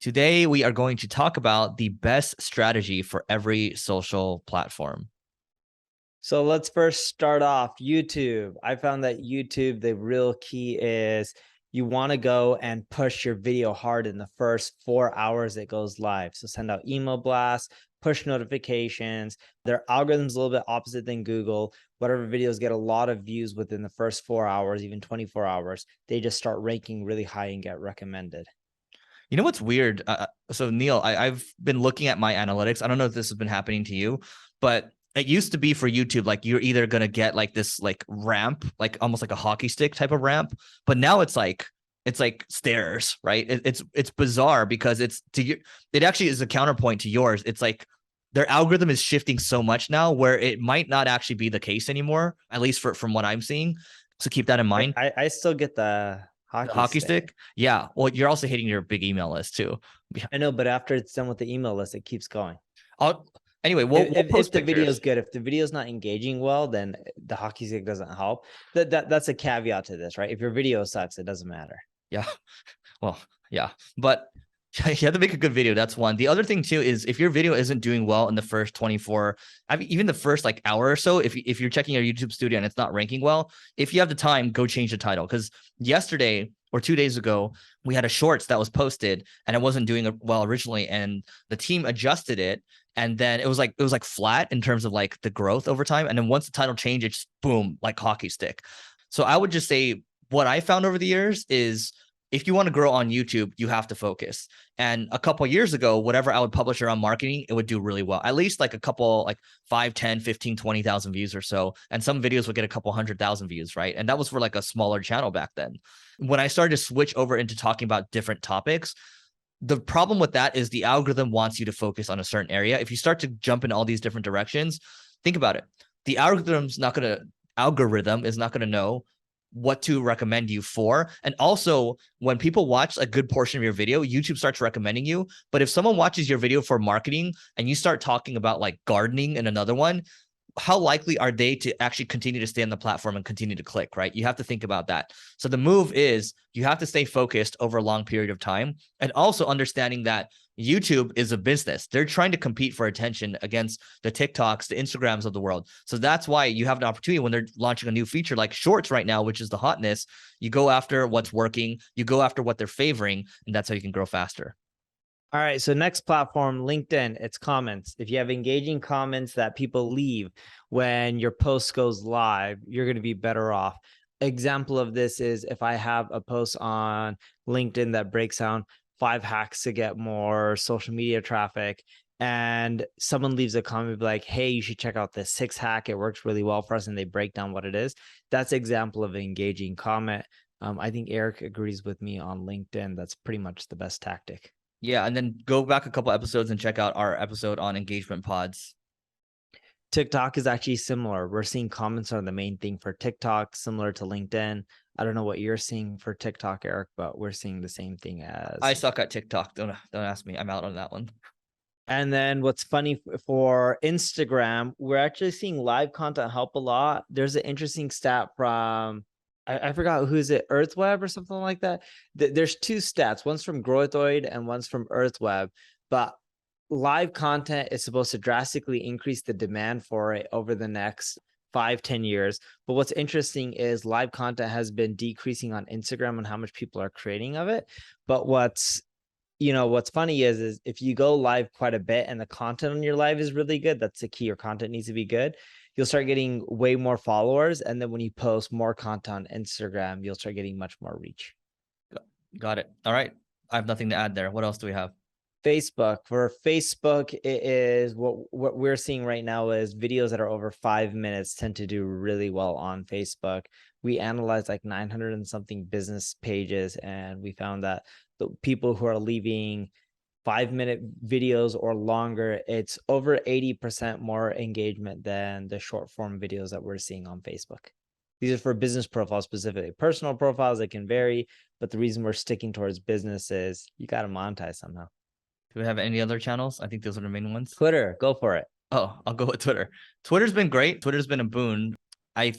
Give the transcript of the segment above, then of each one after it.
Today, we are going to talk about the best strategy for every social platform. So let's first start off YouTube. I found that YouTube, the real key is you want to go and push your video hard in the first 4 hours it goes live. So send out email blasts, push notifications. Their algorithm's a little bit opposite than Google. Whatever videos get a lot of views within the first 4 hours, even 24 hours, they just start ranking really high and get recommended. You know what's weird? So Neil, I've been looking at my analytics. I don't know if this has been happening to you, but it used to be for YouTube, like you're either going to get like this like ramp, like almost like a hockey stick type of ramp. But now it's like stairs, right? It's bizarre because it actually is a counterpoint to yours. It's like their algorithm is shifting so much now where it might not actually be the case anymore, at least from what I'm seeing. So keep that in mind. I still get the hockey stick. Yeah. Well, you're also hitting your big email list too. Yeah. I know, but after it's done with the email list, it keeps going. Anyway, we'll post if the video is good. If the video is not engaging well, then the hockey stick doesn't help. That's a caveat to this, right? If your video sucks, it doesn't matter. Yeah. Well, yeah. But you have to make a good video. That's one. The other thing too is if your video isn't doing well in the first 24, even the first like hour or so, if you're checking your YouTube studio and it's not ranking well, if you have the time, go change the title. Because yesterday or 2 days ago, we had a shorts that was posted and it wasn't doing well originally, and the team adjusted it. And then it was like flat in terms of like the growth over time. And then once the title changed, it just boom, like hockey stick. So I would just say what I found over the years is if you want to grow on YouTube, you have to focus. And a couple of years ago, whatever I would publish around marketing, it would do really well. At least like a couple, like 5, 10, 15, 20,000 views or so. And some videos would get a couple 100,000 views, right? And that was for like a smaller channel back then. When I started to switch over into talking about different topics, the problem with that is the algorithm wants you to focus on a certain area. If you start to jump in all these different directions, think about it. The algorithm is not going to know what to recommend you for. And also, when people watch a good portion of your video, YouTube starts recommending you. But if someone watches your video for marketing and you start talking about like gardening in another one, how likely are they to actually continue to stay on the platform and continue to click, right? You have to think about that. So the move is you have to stay focused over a long period of time, and also understanding that YouTube is a business. They're trying to compete for attention against the TikToks, the Instagrams of the world. So that's why you have an opportunity when they're launching a new feature like Shorts right now, which is the hotness. You go after what's working, you go after what they're favoring, and that's how you can grow faster. All right, so next platform, LinkedIn, it's comments. If you have engaging comments that people leave when your post goes live, you're going to be better off. Example of this is if I have a post on LinkedIn that breaks down 5 hacks to get more social media traffic, and someone leaves a comment like, hey, you should check out this 6 hack. It works really well for us, and they break down what it is. That's an example of an engaging comment. I think Eric agrees with me on LinkedIn. That's pretty much the best tactic. Yeah, and then go back a couple episodes and check out our episode on engagement pods. TikTok is actually similar. We're seeing comments are the main thing for TikTok, similar to LinkedIn. I don't know what you're seeing for TikTok, Eric, but we're seeing the same thing as... I suck at TikTok. Don't ask me. I'm out on that one. And then what's funny for Instagram, we're actually seeing live content help a lot. There's an interesting stat from... I forgot who is it, 𝗧𝗜𝗓𝗏 or something like that. There's 2 stats. One's from 𝗧𝗏𝗏𝗘 and one's from 𝗧𝗏𝗏. But live content is supposed to drastically increase the demand for it over the next 5-10 years. But what's interesting is live content has been decreasing on Instagram and how much people are creating of it. But what's funny is if you go live quite a bit and the content on your live is really good, that's the key. Your content needs to be good. You'll start getting way more followers. And then when you post more content on Instagram, you'll start getting much more reach. Got it. All right. I have nothing to add there. What else do we have? Facebook. For Facebook, it is what we're seeing right now is videos that are over 5 minutes tend to do really well on Facebook. We analyzed like 900 and something business pages, and we found that the people who are leaving 5-minute videos or longer, it's over 80% more engagement than the short form videos that we're seeing on Facebook. These are for business profiles specifically. Personal profiles, it can vary, but the reason we're sticking towards business is you got to monetize somehow. Do we have any other channels? I think those are the main ones. Twitter, go for it. Oh, I'll go with Twitter. Twitter's been great. Twitter's been a boon. I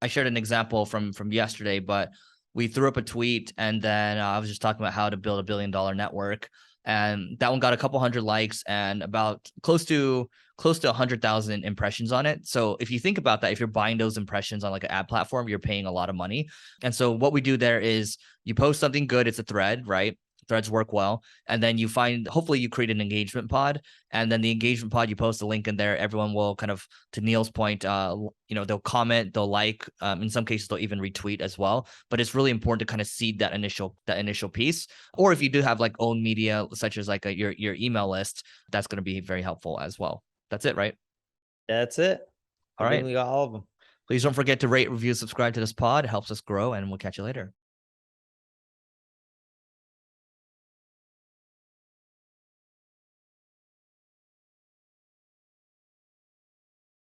shared an example from yesterday, but we threw up a tweet, and then I was just talking about how to build $1 billion network, and that one got a couple hundred likes and about close to 100,000 impressions on it. So if you think about that, if you're buying those impressions on like an ad platform, you're paying a lot of money. And so what we do there is you post something good, it's a thread, right? Threads work well. And then you find, hopefully you create an engagement pod, and then the engagement pod, you post a link in there. Everyone will kind of, to Neil's point, they'll comment, they'll like, in some cases, they'll even retweet as well. But it's really important to kind of seed that initial piece. Or if you do have like own media, such as like your email list, that's going to be very helpful as well. That's it, right? That's it. All right. We got all of them. Please don't forget to rate, review, subscribe to this pod. It helps us grow, and we'll catch you later.